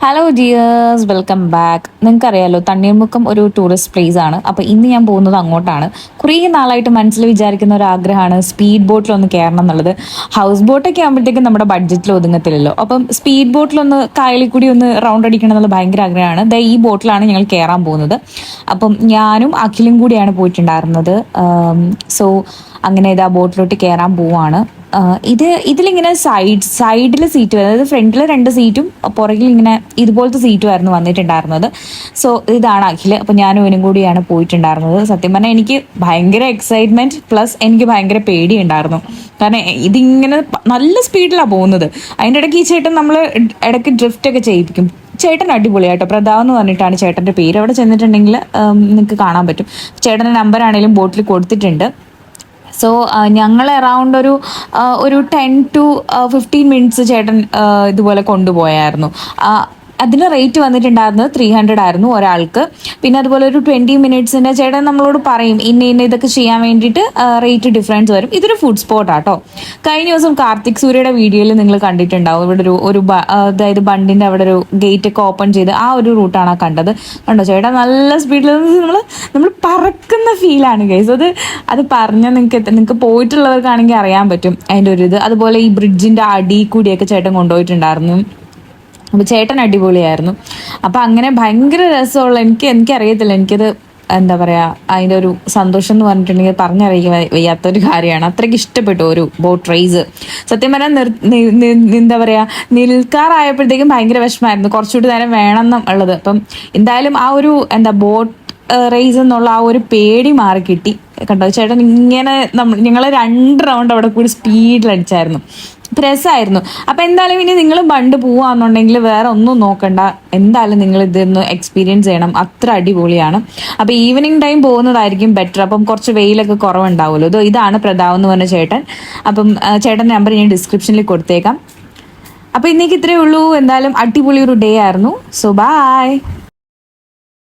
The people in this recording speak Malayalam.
Hello dears, welcome back. നിങ്ങൾക്കറിയാലോ തണ്ണീർമുക്കം ഒരു ടൂറിസ്റ്റ് പ്ലേസ് ആണ്. അപ്പോൾ ഇന്ന് ഞാൻ പോകുന്നത് അങ്ങോട്ടാണ്. കുറേ നാളായിട്ട് മനസ്സിൽ വിചാരിക്കുന്ന ഒരു ആഗ്രഹമാണ് സ്പീഡ് ബോട്ടിലൊന്ന് കയറണം എന്നുള്ളത്. ഹൗസ് ബോട്ടൊക്കെ ആകുമ്പോഴത്തേക്കും നമ്മുടെ ബഡ്ജറ്റിൽ ഒതുങ്ങത്തില്ലല്ലോ. അപ്പം സ്പീഡ് ബോട്ടിലൊന്ന് കായലിൽ കൂടി ഒന്ന് റൗണ്ട് അടിക്കണം എന്നുള്ള ഭയങ്കര ആഗ്രഹമാണ്. ഈ ബോട്ടിലാണ് ഞങ്ങൾ കയറാൻ പോകുന്നത്. അപ്പം ഞാനും അഖിലും കൂടിയാണ് പോയിട്ടുണ്ടായിരുന്നത്. സോ അങ്ങനെ ആ ബോട്ടിലോട്ട് കയറാൻ പോവാണ്. ഇതിലിങ്ങനെ സൈഡിൽ സീറ്റ്, അതായത് ഫ്രണ്ടിൽ 2 സീറ്റും പുറകിൽ ഇങ്ങനെ ഇതുപോലത്തെ സീറ്റുമായിരുന്നു വന്നിട്ടുണ്ടായിരുന്നത്. സോ ഇതാണ് അഖില്. അപ്പം ഞാനും ഇവനും കൂടിയാണ് പോയിട്ടുണ്ടായിരുന്നത്. സത്യം പറഞ്ഞാൽ എനിക്ക് ഭയങ്കര എക്സൈറ്റ്മെന്റ് പ്ലസ് എനിക്ക് ഭയങ്കര പേടിയുണ്ടായിരുന്നു. കാരണം ഇതിങ്ങനെ നല്ല സ്പീഡിലാണ് പോകുന്നത്. അതിൻ്റെ ഇടയ്ക്ക് ഈ ചേട്ടൻ നമ്മൾ ഇടയ്ക്ക് ഡ്രിഫ്റ്റ് ഒക്കെ ചെയ്യിപ്പിക്കും. ചേട്ടൻ അടിപൊളിയായിട്ടോ, പ്രതാവ് എന്ന് പറഞ്ഞിട്ടാണ് ചേട്ടൻ്റെ പേര്. അവിടെ ചെന്നിട്ടുണ്ടെങ്കിൽ നിങ്ങൾക്ക് കാണാൻ പറ്റും. ചേട്ടൻ്റെ നമ്പർ ആണെങ്കിലും ബോട്ടിൽ കൊടുത്തിട്ടുണ്ട്. സോ ഞങ്ങൾ അറൗണ്ട് ഒരു 10 to 15 മിനിറ്റ്സ് ചേട്ടൻ ഇതുപോലെ കൊണ്ടുപോയായിരുന്നു. അതിന് റേറ്റ് വന്നിട്ടുണ്ടായിരുന്നത് 300 ആയിരുന്നു ഒരാൾക്ക്. പിന്നെ അതുപോലെ ഒരു 20 മിനിറ്റ്സിൻ്റെ ചേട്ടൻ നമ്മളോട് പറയും ഇന്ന ഇതൊക്കെ ചെയ്യാൻ വേണ്ടിയിട്ട് റേറ്റ് ഡിഫറൻസ് വരും. ഇതൊരു ഫുഡ് സ്പോട്ടാട്ടോ. കഴിഞ്ഞ ദിവസം കാർത്തിക് സൂര്യയുടെ വീഡിയോയിൽ നിങ്ങൾ കണ്ടിട്ടുണ്ടാവും. ഇവിടെ അതായത് ബണ്ടിൻ്റെ അവിടെ ഒരു ഗേറ്റ് ഒക്കെ ഓപ്പൺ ചെയ്ത് ആ ഒരു റൂട്ടാണ് കണ്ടത്. കണ്ടോ ചേട്ടാ, നല്ല സ്പീഡിൽ നമ്മൾ പറക്കുന്ന ഫീലാണ് ഗൈസ്. അത് പറഞ്ഞാൽ നിങ്ങൾക്ക് പോയിട്ടുള്ളവർക്കാണെങ്കിൽ അറിയാൻ പറ്റും അതിൻ്റെ ഒരു ഇത്. അതുപോലെ ഈ ബ്രിഡ്ജിൻ്റെ അടി കൂടിയൊക്കെ ചേട്ടൻ കൊണ്ടുപോയിട്ടുണ്ടായിരുന്നു. അപ്പോൾ ചേട്ടൻ അടിപൊളിയായിരുന്നു. അപ്പം അങ്ങനെ ഭയങ്കര രസമുള്ള, എനിക്കറിയത്തില്ല, എനിക്കത് എന്താ പറയുക, അതിൻ്റെ ഒരു സന്തോഷം എന്ന് പറഞ്ഞിട്ടുണ്ടെങ്കിൽ പറഞ്ഞറിയിക്കാൻ വയ്യാത്തൊരു കാര്യമാണ്. അത്രയ്ക്ക് ഇഷ്ടപ്പെട്ടു ഒരു ബോട്ട് റേസ്. സത്യം പറഞ്ഞാൽ എന്താ പറയുക, നിൽക്കാറായപ്പോഴത്തേക്കും ഭയങ്കര വിഷമമായിരുന്നു. കുറച്ചുകൂടി നേരം വേണമെന്നുള്ളത്. അപ്പം എന്തായാലും ആ ഒരു ബോട്ട് റേസ് എന്നുള്ള ആ ഒരു പേടി മാറി കിട്ടി. കണ്ടോ ചേട്ടൻ ഇങ്ങനെ ഞങ്ങൾ 2 റൗണ്ട് അവിടെ കൂടി സ്പീഡിൽ അടിച്ചായിരുന്നു. രസമായിരുന്നു. അപ്പം എന്തായാലും ഇനി നിങ്ങൾ ബണ്ട് പോവാന്നുണ്ടെങ്കിൽ വേറെ ഒന്നും നോക്കണ്ട, എന്തായാലും നിങ്ങൾ ഇതൊന്ന് എക്സ്പീരിയൻസ് ചെയ്യണം. അത്ര അടിപൊളിയാണ്. അപ്പം ഈവനിങ് ടൈം പോകുന്നതായിരിക്കും ബെറ്റർ. അപ്പം കുറച്ച് വെയിലൊക്കെ കുറവുണ്ടാവുമല്ലോ. ഇതാണ് പ്രതാവ് എന്ന് പറഞ്ഞ ചേട്ടൻ. അപ്പം ചേട്ടൻ്റെ നമ്പർ ഞാൻ ഡിസ്ക്രിപ്ഷനിൽ കൊടുത്തേക്കാം. അപ്പം ഇന്നേക്ക് ഇത്രയേ ഉള്ളൂ. എന്തായാലും അടിപൊളി ഒരു ഡേ ആയിരുന്നു. So by.